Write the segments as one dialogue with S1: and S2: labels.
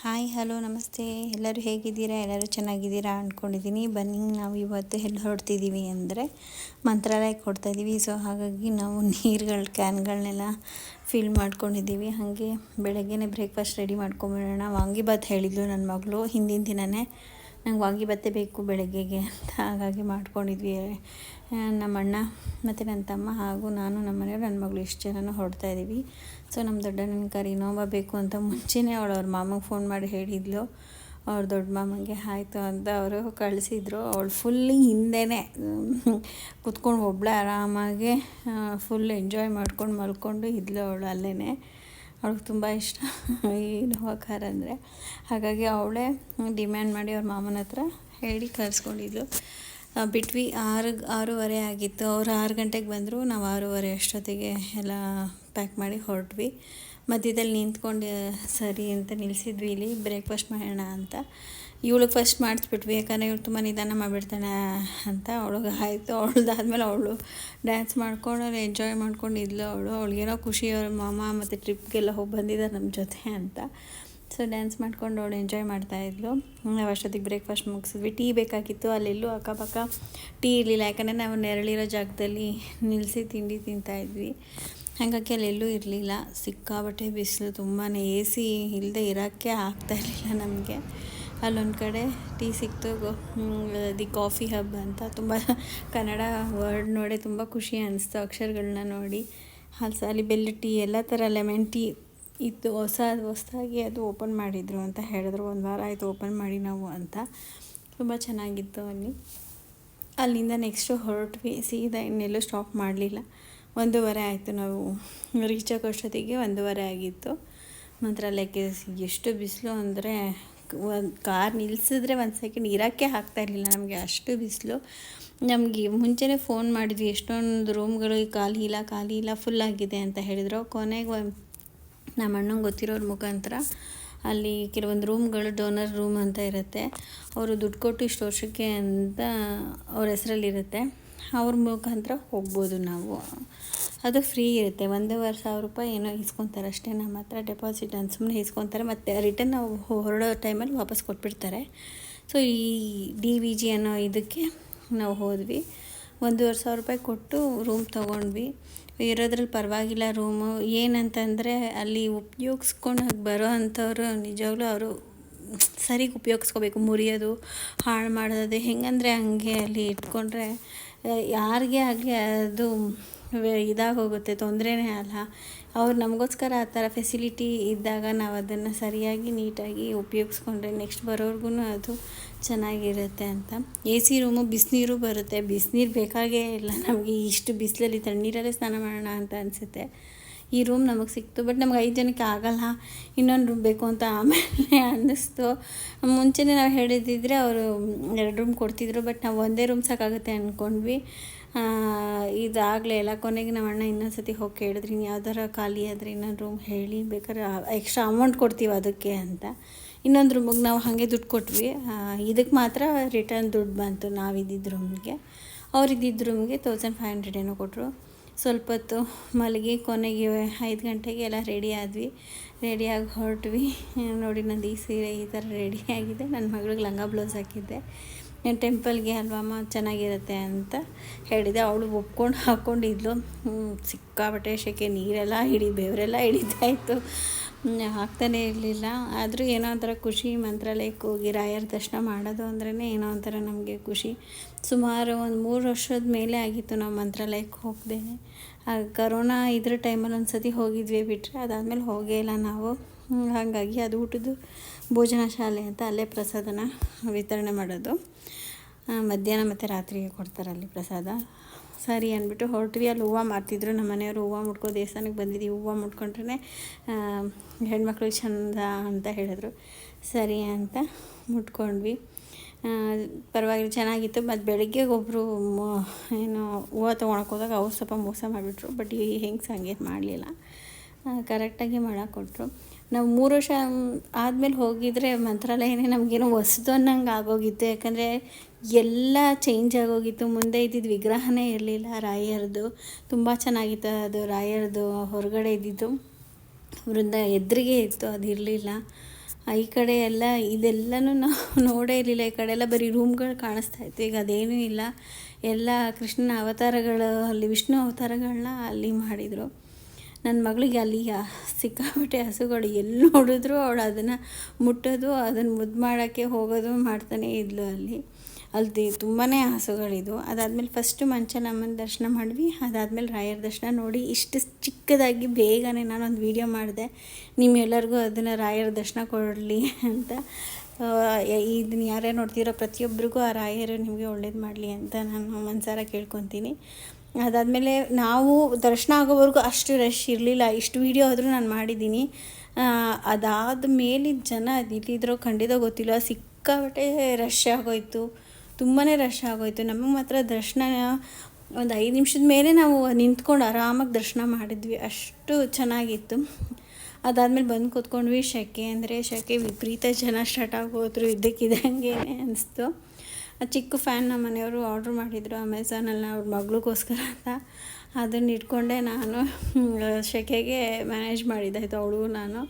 S1: Hi hello ನಮಸ್ತೆ. ಎಲ್ಲರೂ ಹೇಗಿದ್ದೀರಾ? ಎಲ್ಲರೂ ಚೆನ್ನಾಗಿದ್ದೀರಾ ಅಂದ್ಕೊಂಡಿದ್ದೀನಿ. ಬನ್ನಿ, ನಾವು ಇವತ್ತು ಎಲ್ಲಿ ಹೊರಡ್ತಿದ್ದೀವಿ ಅಂದರೆ ಮಂತ್ರಾಲಯಕ್ಕೆ ಹೊರಡ್ತಾಯಿದ್ದೀವಿ. ಸೊ ಹಾಗಾಗಿ ನಾವು ಕ್ಯಾನ್ಗಳನ್ನೆಲ್ಲ ಫಿಲ್ ಮಾಡ್ಕೊಂಡಿದ್ದೀವಿ. ಹಾಗೆ ಬೆಳಗ್ಗೆನೇ ಬ್ರೇಕ್ಫಾಸ್ಟ್ ರೆಡಿ ಮಾಡ್ಕೊಂಬಿಡೋಣ. ವಾಂಗಿಬಾತ್ ಹೇಳಿದ್ಲು ನನ್ನ ಮಗಳು ಹಿಂದಿನ ದಿನವೇ, ನಂಗೆ ವಾಂಗಿಬಾತೇ ಬೇಕು ಬೆಳಗ್ಗೆಗೆ ಅಂತ. ಹಾಗಾಗಿ ಮಾಡ್ಕೊಂಡಿದ್ವಿ. ನಮ್ಮ ಅಣ್ಣ ಮತ್ತು ನನ್ನ ತಮ್ಮ ಹಾಗೂ ನಾನು, ನಮ್ಮ ಮನೆಯವರು, ನನ್ನ ಮಗಳು ಇಷ್ಟು ಜನನೂ ಹೊರಡ್ತಾಯಿದ್ದೀವಿ. ಸೊ ನಮ್ಮ ದೊಡ್ಡಣ್ಣನ ಕಾರ್ ಇನೋವಾ ಬೇಕು ಅಂತ ಮುಂಚೆನೇ ಅವ್ರ ಮಾಮಗೆ ಫೋನ್ ಮಾಡಿ ಹೇಳಿದ್ಲು. ಅವ್ರ ದೊಡ್ಡ ಮಾಮಗೆ ಆಯಿತು ಅಂತ ಅವರು ಕಳಿಸಿದ್ರು. ಅವಳು ಫುಲ್ ಹಿಂದೆನೇ ಕುತ್ಕೊಂಡು ಒಬ್ಬಳೇ ಆರಾಮಾಗಿ ಫುಲ್ ಎಂಜಾಯ್ ಮಾಡ್ಕೊಂಡು ಮಲ್ಕೊಂಡು ಇದ್ಲು ಅವಳು ಅಲ್ಲೇ. ಅವ್ಳಿಗೆ ತುಂಬ ಇಷ್ಟ ಈ ಇನೋವಾ ಕಾರ್ ಅಂದರೆ. ಹಾಗಾಗಿ ಅವಳೇ ಡಿಮ್ಯಾಂಡ್ ಮಾಡಿ ಅವ್ರ ಮಾಮನ ಹತ್ರ ಹೇಳಿ ಕಳಿಸ್ಕೊಂಡಿದ್ಲು. ಬಿಟ್ವಿ 6:30 ಆಗಿತ್ತು. ಅವ್ರು 6 ಗಂಟೆಗೆ ಬಂದರು. ನಾವು 6:30 ಅಷ್ಟೊತ್ತಿಗೆ ಎಲ್ಲ ಪ್ಯಾಕ್ ಮಾಡಿ ಹೊರಟ್ವಿ. ಮಧ್ಯದಲ್ಲಿ ನಿಂತ್ಕೊಂಡು ಸರಿ ಅಂತ ನಿಲ್ಲಿಸಿದ್ವಿ ಇಲ್ಲಿ ಬ್ರೇಕ್ಫಾಸ್ಟ್ ಮಾಡೋಣ ಅಂತ. ಇವಳಿಗೆ ಫಸ್ಟ್ ಮಾಡಿಸ್ಬಿಟ್ವಿ, ಯಾಕಂದರೆ ಇವಳು ತುಂಬ ನಿಧಾನ ಮಾಡಿಬಿಡ್ತಾಳೆ ಅಂತ. ಅವಳಿಗೆ ಆಯಿತು. ಅವಳದಾದ್ಮೇಲೆ ಅವಳು ಡ್ಯಾನ್ಸ್ ಮಾಡ್ಕೊಂಡು ಎಂಜಾಯ್ ಮಾಡ್ಕೊಂಡು ಇದ್ಲು. ಅವಳಿಗೇನೋ ಖುಷಿ, ಅವ್ರ ಮಾಮ ಮತ್ತು ಟ್ರಿಪ್ಗೆಲ್ಲ ಹೋಗಿ ಬಂದಿದ್ದಾರೆ ನಮ್ಮ ಜೊತೆ ಅಂತ. ಸೊ ಡ್ಯಾನ್ಸ್ ಮಾಡ್ಕೊಂಡು ಅವಳು ಎಂಜಾಯ್ ಮಾಡ್ತಾಯಿದ್ಲು. ನಾವು ಅಷ್ಟೊತ್ತಿಗೆ ಬ್ರೇಕ್ಫಾಸ್ಟ್ ಮುಗಿಸಿದ್ವಿ. ಟೀ ಬೇಕಾಗಿತ್ತು. ಅಲ್ಲೆಲ್ಲೂ ಅಕ್ಕಪಕ್ಕ ಟೀ ಇರಲಿಲ್ಲ, ಯಾಕಂದರೆ ನಾವು ನೆರಳಿರೋ ಜಾಗದಲ್ಲಿ ನಿಲ್ಲಿಸಿ ತಿಂಡಿ ತಿಂತಾಯಿದ್ವಿ. ಹಾಗಾಗಿ ಅಲ್ಲೆಲ್ಲೂ ಇರಲಿಲ್ಲ. ಸಿಕ್ಕಾಬಟ್ಟೆ ಬಿಸಿಲು, ತುಂಬಾ AC ಇಲ್ಲದೆ ಇರೋಕ್ಕೆ ಆಗ್ತಾಯಿರಲಿಲ್ಲ ನಮಗೆ. ಅಲ್ಲೊಂದು ಕಡೆ ಟೀ ಸಿಕ್ತು, ದಿ ಕಾಫಿ ಹಬ್ ಅಂತ. ತುಂಬ ಕನ್ನಡ ವರ್ಡ್ ನೋಡಿ ತುಂಬ ಖುಷಿ ಅನಿಸ್ತು, ಅಕ್ಷರಗಳನ್ನ ನೋಡಿ. ಅಲ್ಲಿ ಬೆಲ್ಲ ಟೀ, ಎಲ್ಲ ಥರ ಲೆಮನ್ ಟೀ ಇತ್ತು. ಹೊಸದಾಗಿ ಅದು ಓಪನ್ ಮಾಡಿದರು ಅಂತ ಹೇಳಿದ್ರು. 1 ವಾರ ಆಯಿತು ಓಪನ್ ಮಾಡಿ ನಾವು ಅಂತ. ತುಂಬ ಚೆನ್ನಾಗಿತ್ತು ಅಲ್ಲಿ. ಅಲ್ಲಿಂದ ನೆಕ್ಸ್ಟು ಹೊರಟ್ವಿ ಸೀದಾ. ಇನ್ನೆಲ್ಲೂ ಸ್ಟಾಪ್ ಮಾಡಲಿಲ್ಲ. 1:30 ಆಯಿತು ನಾವು ರೀಚ್ ಆಗೋಷ್ಟೊತ್ತಿಗೆ. 1:30 ಆಗಿತ್ತು. ಮಂತ್ರಾಲಯಕ್ಕೆ ಎಷ್ಟು ಬಿಸಿಲು ಅಂದರೆ, ಒಂದು ಕಾರ್ ನಿಲ್ಲಿಸಿದ್ರೆ 1 ಸೆಕೆಂಡ್ ಇರೋಕ್ಕೆ ಆಗ್ತಾಯಿರಲಿಲ್ಲ ನಮಗೆ, ಅಷ್ಟು ಬಿಸಿಲು. ನಮಗೆ ಮುಂಚೆನೇ ಫೋನ್ ಮಾಡಿದ್ವಿ, ಎಷ್ಟೊಂದು ರೂಮ್ಗಳು ಖಾಲಿ ಇಲ್ಲ ಫುಲ್ ಆಗಿದೆ ಅಂತ ಹೇಳಿದರು. ಕೊನೆಗೆ ನಮ್ಮ ಅಣ್ಣಂಗೆ ಗೊತ್ತಿರೋರ ಮುಖಾಂತರ ಅಲ್ಲಿ ಕೆಲವೊಂದು ರೂಮ್ಗಳು ಡೋನರ್ ರೂಮ್ ಅಂತ ಇರುತ್ತೆ. ಅವರು ದುಡ್ಡು ಕೊಟ್ಟು ಇಷ್ಟು ವರ್ಷಕ್ಕೆ ಅಂತ ಅವ್ರ ಹೆಸರಲ್ಲಿರುತ್ತೆ. ಅವ್ರ ಮುಖಾಂತರ ಹೋಗ್ಬೋದು ನಾವು. ಅದು ಫ್ರೀ ಇರುತ್ತೆ. 1,500 ರೂಪಾಯಿ ಏನೋ ಇಸ್ಕೊತಾರೆ ಅಷ್ಟೇ ನಮ್ಮ ಹತ್ರ ಡೆಪಾಸಿಟ್ ಅಂತ. ಸುಮ್ಮನೆ ಇಸ್ಕೊತಾರೆ, ಮತ್ತು ರಿಟರ್ನ್ ನಾವು ಹೊರಡೋ ಟೈಮಲ್ಲಿ ವಾಪಸ್ ಕೊಟ್ಬಿಡ್ತಾರೆ. ಸೊ ಈ DVG ಅನ್ನೋ ಇದಕ್ಕೆ ನಾವು ಹೋದ್ವಿ. 1,500 ರೂಪಾಯಿ ಕೊಟ್ಟು ರೂಮ್ ತೊಗೊಂಡ್ವಿ. ಇರೋದ್ರಲ್ಲಿ ಪರವಾಗಿಲ್ಲ ರೂಮು. ಏನಂತಂದರೆ ಅಲ್ಲಿ ಉಪಯೋಗಿಸ್ಕೊಂಡು ಬರೋ ಅಂಥವ್ರು ನಿಜವಾಗ್ಲೂ ಅವರು ಸರಿಗೆ ಉಪಯೋಗಿಸ್ಕೋಬೇಕು. ಮುರಿಯೋದು, ಹಾಳು ಮಾಡೋದು ಹೆಂಗಂದರೆ ಹಂಗೆ ಅಲ್ಲಿ ಇಟ್ಕೊಂಡ್ರೆ ಯಾರಿಗೇ ಆಗಲಿ ಅದು ಇದಾಗೋಗುತ್ತೆ, ತೊಂದರೆನೇ ಅಲ್ಲ. ಅವ್ರು ನಮಗೋಸ್ಕರ ಆ ಥರ ಫೆಸಿಲಿಟಿ ಇದ್ದಾಗ ನಾವು ಅದನ್ನು ಸರಿಯಾಗಿ ನೀಟಾಗಿ ಉಪಯೋಗಿಸ್ಕೊಂಡ್ರೆ ನೆಕ್ಸ್ಟ್ ಬರೋರ್ಗು ಅದು ಚೆನ್ನಾಗಿರುತ್ತೆ ಅಂತ. AC ರೂಮು, ಬಿಸಿನೀರು ಬರುತ್ತೆ. ಬಿಸಿನೀರು ಬೇಕಾಗೇ ಇಲ್ಲ ನಮಗೆ. ಇಷ್ಟು ಬಿಸಿಲಲ್ಲಿ ತಣ್ಣೀರಲ್ಲೇ ಸ್ನಾನ ಮಾಡೋಣ ಅಂತ ಅನಿಸುತ್ತೆ. ಈ ರೂಮ್ ನಮಗೆ ಸಿಕ್ತು. ಬಟ್ ನಮ್ಗೆ 5 ಜನಕ್ಕೆ ಆಗೋಲ್ಲ, ಇನ್ನೊಂದು ರೂಮ್ ಬೇಕು ಅಂತ ಆಮೇಲೆ ಅನ್ನಿಸ್ತು. ಮುಂಚೆನೇ ನಾವು ಹೇಳಿದ್ದಿದ್ರೆ ಅವರು 2 ರೂಮ್ ಕೊಡ್ತಿದ್ರು. ಬಟ್ ನಾವು ಒಂದೇ ರೂಮ್ ಸಾಕಾಗುತ್ತೆ ಅಂದ್ಕೊಂಡ್ವಿ. ಇದಾಗಲೇ ಇಲ್ಲ. ಕೊನೆಗೆ ನಮ್ಮ ಅಣ್ಣ ಇನ್ನೊಂದು ಸತಿ ಹೋಗಿ ಕೇಳಿದ್ರಿ, ಯಾವ್ದಾರ ಖಾಲಿ ಆದರೆ ಇನ್ನೊಂದು ರೂಮ್ ಹೇಳಿ, ಬೇಕಾದ್ರೆ ಎಕ್ಸ್ಟ್ರಾ ಅಮೌಂಟ್ ಕೊಡ್ತೀವಿ ಅದಕ್ಕೆ ಅಂತ. ಇನ್ನೊಂದು ರೂಮಿಗೆ ನಾವು ಹಾಗೆ ದುಡ್ಡು ಕೊಟ್ವಿ. ಇದಕ್ಕೆ ಮಾತ್ರ ರಿಟರ್ನ್ ದುಡ್ಡು ಬಂತು ನಾವಿದ್ದಿದ್ದ ರೂಮ್ಗೆ. ಅವರಿದ್ದಿದ್ದ ರೂಮ್ಗೆ 1,500 ಏನೋ ಕೊಟ್ಟರು. ಸ್ವಲ್ಪ ಹೊತ್ತು ಮಲಗಿ ಕೊನೆಗೆ 5 ಗಂಟೆಗೆ ಎಲ್ಲ ರೆಡಿ ಆದ್ವಿ. ರೆಡಿಯಾಗಿ ಹೊರಟ್ವಿ. ನೋಡಿ ನಂದು ಈ ಸೀರೆ ಈ ಥರ ರೆಡಿಯಾಗಿದೆ. ನನ್ನ ಮಗಳಿಗೆ ಲಂಗ ಬ್ಲೌಸ್ ಹಾಕಿದ್ದೆ. ಟೆಂಪಲ್ಗೆ ಅಲ್ವಮ್ಮ ಚೆನ್ನಾಗಿರುತ್ತೆ ಅಂತ ಹೇಳಿದೆ. ಅವಳು ಒಪ್ಕೊಂಡು ಹಾಕ್ಕೊಂಡಿದ್ಲು. ಸಿಕ್ಕಾಬಟ್ಟೆ ಸೆಕೆ, ನೀರೆಲ್ಲ ಬೆವರೆಲ್ಲ ಹಿಡಿತಾಯಿತ್ತು, ಆಗ್ತಾನೇ ಇರಲಿಲ್ಲ. ಆದರೂ ಏನೋ ಒಂಥರ ಖುಷಿ. ಮಂತ್ರಾಲಯಕ್ಕೆ ಹೋಗಿ ರಾಯರ ದರ್ಶನ ಮಾಡೋದು ಅಂದ್ರೇ ಏನೋ ಒಂಥರ ನಮಗೆ ಖುಷಿ. ಸುಮಾರು ಒಂದು 3 ವರ್ಷದ ಮೇಲೆ ಆಗಿತ್ತು ನಾವು ಮಂತ್ರಾಲಯಕ್ಕೆ ಹೋಗ್ದೇನೆ. ಕರೋನಾ ಇದ್ರ ಟೈಮಲ್ಲಿ ಒಂದು ಸತಿ ಹೋಗಿದ್ವಿ ಬಿಟ್ಟರೆ ಅದಾದಮೇಲೆ ಹೋಗೇ ಇಲ್ಲ ನಾವು. ಹಾಗಾಗಿ ಅದು ಊಟದ್ದು ಭೋಜನ ಶಾಲೆ ಅಂತ ಅಲ್ಲೇ ಪ್ರಸಾದನ ವಿತರಣೆ ಮಾಡೋದು. ಮಧ್ಯಾಹ್ನ ಮತ್ತು ರಾತ್ರಿಗೆ ಕೊಡ್ತಾರೆ ಅಲ್ಲಿ ಪ್ರಸಾದ. ಸರಿ ಅಂದ್ಬಿಟ್ಟು ಹೊರಟ್ವಿ. ಅಲ್ಲಿ ಹೂವು ಮಾರ್ತಿದ್ರು. ನಮ್ಮ ಮನೆಯವರು ಹೂವು ಮುಡ್ಕೋ ದೇವಸ್ಥಾನಕ್ಕೆ ಬಂದಿದ್ದೀವಿ, ಹೂವು ಮುಡ್ಕೊಂಡ್ರೆ ಹೆಣ್ಮಕ್ಳಿಗೆ ಚಂದ ಅಂತ ಹೇಳಿದ್ರು. ಸರಿ ಅಂತ ಮುಟ್ಕೊಂಡ್ವಿ. ಪರವಾಗಿಲ್ಲ, ಚೆನ್ನಾಗಿತ್ತು. ಮತ್ತು ಬೆಳಗ್ಗೆ ಒಬ್ಬರು ಏನು ಹೂವು ತೊಗೊಳಕ್ಕೆ ಹೋದಾಗ ಅವ್ರು ಸ್ವಲ್ಪ ಮೋಸ ಮಾಡಿಬಿಟ್ರು. ಬಟ್ ಈ ಹೆಂಗೆ ಹಂಗೇನು ಮಾಡಲಿಲ್ಲ, ಕರೆಕ್ಟಾಗಿ ಮಾಡಾಕೊಟ್ರು. ನಾವು 3 ವರ್ಷ ಆದಮೇಲೆ ಹೋಗಿದ್ರೆ ಮಂತ್ರಾಲಯನೇ ನಮಗೇನೋ ಹೊಸ್ದು ಅನ್ನಂಗೆ ಆಗೋಗಿತ್ತು. ಯಾಕಂದರೆ ಎಲ್ಲ ಚೇಂಜ್ ಆಗೋಗಿತ್ತು. ಮುಂದೆ ಇದ್ದಿದ್ದು ವಿಗ್ರಹನೇ ಇರಲಿಲ್ಲ ರಾಯರದು. ತುಂಬ ಚೆನ್ನಾಗಿತ್ತು ಅದು ರಾಯರದು. ಹೊರಗಡೆ ಇದ್ದಿದ್ದು ವೃಂದ ಎದುರಿಗೆ ಇತ್ತು, ಅದು ಇರಲಿಲ್ಲ. ಈ ಕಡೆ ಎಲ್ಲ ಇದೆಲ್ಲನೂ ನಾವು ನೋಡೇ ಇರಲಿಲ್ಲ. ಈ ಕಡೆ ಎಲ್ಲ ಬರೀ ರೂಮ್ಗಳು ಕಾಣಿಸ್ತಾ ಇತ್ತು. ಈಗ ಅದೇನೂ ಇಲ್ಲ, ಎಲ್ಲ ಕೃಷ್ಣನ ಅವತಾರಗಳು, ಅಲ್ಲಿ ವಿಷ್ಣು ಅವತಾರಗಳನ್ನ ಅಲ್ಲಿ ಮಾಡಿದರು. ನನ್ನ ಮಗಳಿಗೆ ಅಲ್ಲಿ ಸಿಕ್ಕಾಪಟ್ಟೆ ಹಸುಗಳು ಎಲ್ಲಿ ನೋಡಿದ್ರು ಅವಳು ಅದನ್ನು ಮುಟ್ಟೋದು, ಅದನ್ನು ಮುದ್ದು ಮಾಡೋಕ್ಕೆ ಹೋಗೋದು ಮಾಡ್ತಾನೇ ಇದ್ಲು. ಅಲ್ಲಿ ತುಂಬಾ ಹಸುಗಳಿದ್ವು. ಅದಾದಮೇಲೆ ಫಸ್ಟು ಮಂಚನಮ್ಮನ ದರ್ಶನ ಮಾಡಿದ್ವಿ. ಅದಾದಮೇಲೆ ರಾಯರ ದರ್ಶನ ನೋಡಿ ಇಷ್ಟು ಚಿಕ್ಕದಾಗಿ ಬೇಗನೆ ನಾನೊಂದು ವೀಡಿಯೋ ಮಾಡಿದೆ, ನಿಮ್ಮೆಲ್ಲರಿಗೂ ಅದನ್ನು ರಾಯರ ದರ್ಶನ ಕೊಡಲಿ ಅಂತ. ಇದನ್ನು ಯಾರ್ಯಾರು ನೋಡ್ತೀರೋ ಪ್ರತಿಯೊಬ್ಬರಿಗೂ ಆ ರಾಯರು ನಿಮಗೆ ಒಳ್ಳೇದು ಮಾಡಲಿ ಅಂತ ನಾನು ಮನಸಾರ ಕೇಳ್ಕೊತೀನಿ. ಅದಾದಮೇಲೆ ನಾವು ದರ್ಶನ ಆಗೋವರೆಗೂ ಅಷ್ಟು ರಶ್ ಇರಲಿಲ್ಲ. ಇಷ್ಟು ವೀಡಿಯೋ ಆದರೂ ನಾನು ಮಾಡಿದ್ದೀನಿ. ಅದಾದ ಮೇಲೆ ಜನ ಇಲ್ಲಿದ್ರೋ ಖಂಡಿತ ಗೊತ್ತಿಲ್ಲ, ಸಿಕ್ಕಾಪಟ್ಟೆ ರಶ್ ಆಗೋಯಿತು, ತುಂಬಾ ರಶ್ ಆಗೋಯಿತು. ನಮಗೆ ಮಾತ್ರ ದರ್ಶನ ಒಂದು 5 ನಿಮಿಷದ ಮೇಲೆ ನಾವು ನಿಂತ್ಕೊಂಡು ಆರಾಮಾಗಿ ದರ್ಶನ ಮಾಡಿದ್ವಿ, ಅಷ್ಟು ಚೆನ್ನಾಗಿತ್ತು. ಅದಾದಮೇಲೆ ಬಂದು ಕೂತ್ಕೊಂಡ್ವಿ. ಶೆಕೆ ವಿಪರೀತ ಜನ ಸ್ಟಾರ್ಟ್ ಆಗೋದ್ರು, ಇದ್ದಕ್ಕಿದ್ದಂಗೆ ಅನಿಸ್ತು. ಚಿಕ್ಕ ಫ್ಯಾನ್ ನಮ್ಮ ಮನೆಯವರು ಆರ್ಡ್ರ್ ಮಾಡಿದರು ಅಮೆಝಾನಲ್ಲಿ ಅವ್ರ ಮಗಳಿಗೋಸ್ಕರ ಅಂತ. ಅದನ್ನು ಇಟ್ಕೊಂಡೆ ನಾನು ಶೆಕೆಗೆ ಮ್ಯಾನೇಜ್ ಮಾಡಿದ್ದಾಯಿತು, ಅವಳು ನಾನು.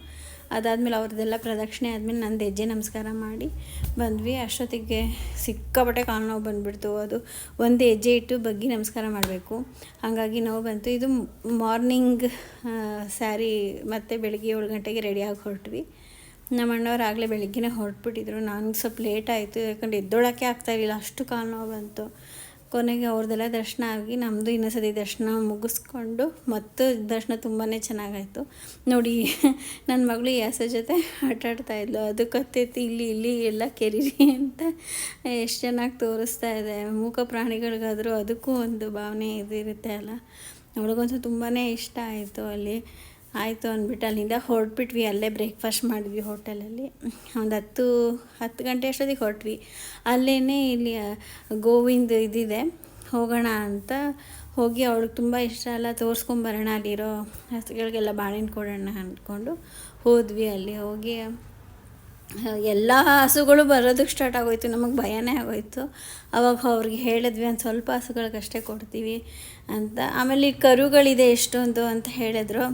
S1: ಅದಾದಮೇಲೆ ಅವ್ರದ್ದೆಲ್ಲ ಪ್ರದಕ್ಷಿಣೆ ಆದಮೇಲೆ ನಂದು ಹೆಜ್ಜೆ ನಮಸ್ಕಾರ ಮಾಡಿ ಬಂದ್ವಿ. ಅಷ್ಟೊತ್ತಿಗೆ ಸಿಕ್ಕಾಪಟ್ಟೆ ಕಾಲು ನೋವು ಬಂದುಬಿಡ್ತು. ಅದು ಒಂದು ಹೆಜ್ಜೆ ಇಟ್ಟು ಬಗ್ಗಿ ನಮಸ್ಕಾರ ಮಾಡಬೇಕು, ಹಾಗಾಗಿ ನೋವು ಬಂತು. ಇದು ಮಾರ್ನಿಂಗ್ ಸ್ಯಾರಿ, ಮತ್ತು ಬೆಳಗ್ಗೆ 7 ಗಂಟೆಗೆ ರೆಡಿಯಾಗಿ ಹೊರಟ್ವಿ. ನಮ್ಮ ಅಣ್ಣವ್ರು ಆಗಲೇ ಬೆಳಗ್ಗೆನೇ ಹೊರಟ್ಬಿಟ್ಟಿದ್ರು. ನನಗೆ ಸ್ವಲ್ಪ ಲೇಟ್ ಆಯಿತು, ಯಾಕಂದರೆ ಎದ್ದೊಳಕ್ಕೆ ಆಗ್ತಾಯಿರಲಿಲ್ಲ, ಅಷ್ಟು ಕಾಲು ನೋವು ಬಂತು. ಕೊನೆಗೆ ಅವ್ರದ್ದೆಲ್ಲ ದರ್ಶನ ಆಗಿ ನಮ್ಮದು ಇನ್ನೊಂದ್ಸತಿ ದರ್ಶನ ಮುಗಿಸ್ಕೊಂಡು ಮತ್ತು ದರ್ಶನ ತುಂಬಾ ಚೆನ್ನಾಗಾಯಿತು. ನೋಡಿ ನನ್ನ ಮಗಳು ಯಾಸ ಜೊತೆ ಆಟಾಡ್ತಾಯಿದ್ಲು, ಅದು ಕತ್ತೆತ್ತಿ ಇಲ್ಲಿ ಎಲ್ಲ ಕೆರೀರಿ ಅಂತ ಎಷ್ಟು ಚೆನ್ನಾಗಿ ತೋರಿಸ್ತಾ ಇದೆ. ಮೂಕ ಪ್ರಾಣಿಗಳಿಗಾದರೂ ಅದಕ್ಕೂ ಒಂದು ಭಾವನೆ ಇದಿರುತ್ತೆ ಅಲ್ಲ. ಅವಳಿಗಂತೂ ತುಂಬಾ ಇಷ್ಟ ಆಯಿತು. ಆಯಿತು ಅಂದ್ಬಿಟ್ಟು ಅಲ್ಲಿಂದ ಹೊರಟ್ಬಿಟ್ವಿ. ಅಲ್ಲೇ ಬ್ರೇಕ್ಫಾಸ್ಟ್ ಮಾಡಿದ್ವಿ ಹೋಟೆಲಲ್ಲಿ. ಒಂದು 10 ಗಂಟೆ ಅಷ್ಟೊತ್ತಿಗೆ ಹೊರಟ್ವಿ. ಅಲ್ಲೇ ಇಲ್ಲಿ ಗೋವಿಂದ ಇದಿದೆ, ಹೋಗೋಣ ಅಂತ ಹೋಗಿ ಅವಳಿಗೆ ತುಂಬ ಇಷ್ಟ ಅಲ್ಲ, ತೋರಿಸ್ಕೊಂಬರೋಣ ಅಲ್ಲಿರೋ ಹಸುಗಳಿಗೆಲ್ಲ ಬಾಳೆಹಣ್ಣು ಕೊಡೋಣ ಅಂದ್ಕೊಂಡು ಹೋದ್ವಿ. ಅಲ್ಲಿ ಹೋಗಿ ಎಲ್ಲ ಹಸುಗಳು ಬರೋದಕ್ಕೆ ಸ್ಟಾರ್ಟ್ ಆಗೋಯಿತು. ನಮಗೆ ಭಯನೇ ಆಗೋಯಿತು. ಅವಾಗ ಅವ್ರಿಗೆ ಹೇಳಿದ್ವಿ, ಒಂದು ಸ್ವಲ್ಪ ಹಸುಗಳಿಗಷ್ಟೇ ಕೊಡ್ತೀವಿ ಅಂತ. ಆಮೇಲೆ ಈ ಕರುಗಳಿದೆ ಎಷ್ಟೊಂದು ಅಂತ ಹೇಳಿದ್ರು.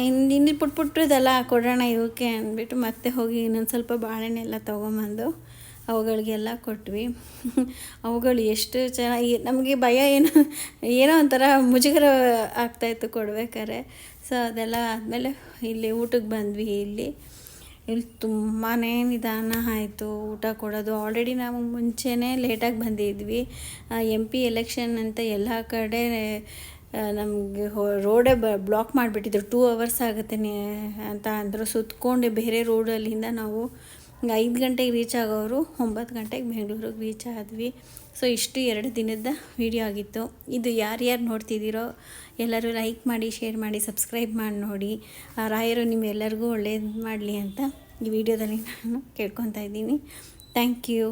S1: ಇನ್ನು ಪುಟ್ಟದೆಲ್ಲ ಕೊಡೋಣ ಇವಕ್ಕೆ ಅಂದ್ಬಿಟ್ಟು ಮತ್ತೆ ಹೋಗಿ ಇನ್ನೊಂದು ಸ್ವಲ್ಪ ಬಾಳೆಹಣ್ಣೆಲ್ಲ ತೊಗೊಂಬಂದು ಅವುಗಳಿಗೆಲ್ಲ ಕೊಟ್ವಿ. ಅವುಗಳು ಎಷ್ಟು ಚೆನ್ನಾಗಿ, ನಮಗೆ ಭಯ ಏನೋ ಒಂಥರ ಮುಜುಗರ ಆಗ್ತಾಯಿತ್ತು ಕೊಡ್ಬೇಕಾದ್ರೆ. ಸೊ ಅದೆಲ್ಲ ಆದಮೇಲೆ ಇಲ್ಲಿ ಊಟಕ್ಕೆ ಬಂದ್ವಿ. ಇಲ್ಲಿ ತುಂಬಾ ನಿಧಾನ ಆಯಿತು ಊಟ ಕೊಡೋದು. ಆಲ್ರೆಡಿ ನಾವು ಮುಂಚೆನೇ ಲೇಟಾಗಿ ಬಂದಿದ್ವಿ. MP ಎಲೆಕ್ಷನ್ ಅಂತ ಎಲ್ಲ ಕಡೆ ನಮಗೆ ರೋಡೇ ಬ್ಲಾಕ್ ಮಾಡಿಬಿಟ್ಟಿದ್ರು. 2 ಅವರ್ಸ್ ಆಗುತ್ತೆ ಅಂತ ಅಂದರು. ಸುತ್ತಕೊಂಡು ಬೇರೆ ರೋಡಲ್ಲಿಂದ ನಾವು 5 ಗಂಟೆಗೆ ರೀಚ್ ಆಗೋರು 9 ಗಂಟೆಗೆ ಬೆಂಗಳೂರಿಗೆ ರೀಚ್ ಆದ್ವಿ. ಸೊ ಇಷ್ಟು 2 ದಿನದ ವೀಡಿಯೋ ಆಗಿತ್ತು. ಇದು ಯಾರ್ಯಾರು ನೋಡ್ತಿದ್ದೀರೋ ಎಲ್ಲರೂ ಲೈಕ್ ಮಾಡಿ, ಶೇರ್ ಮಾಡಿ, ಸಬ್ಸ್ಕ್ರೈಬ್ ಮಾಡಿ ನೋಡಿ. ರಾಯರು ನಿಮ್ಮೆಲ್ಲರಿಗೂ ಒಳ್ಳೇದು ಮಾಡಲಿ ಅಂತ ಈ ವಿಡಿಯೋದಲ್ಲಿ ನಾನು ಕೇಳ್ಕೊತಾ ಇದ್ದೀನಿ. Thank you.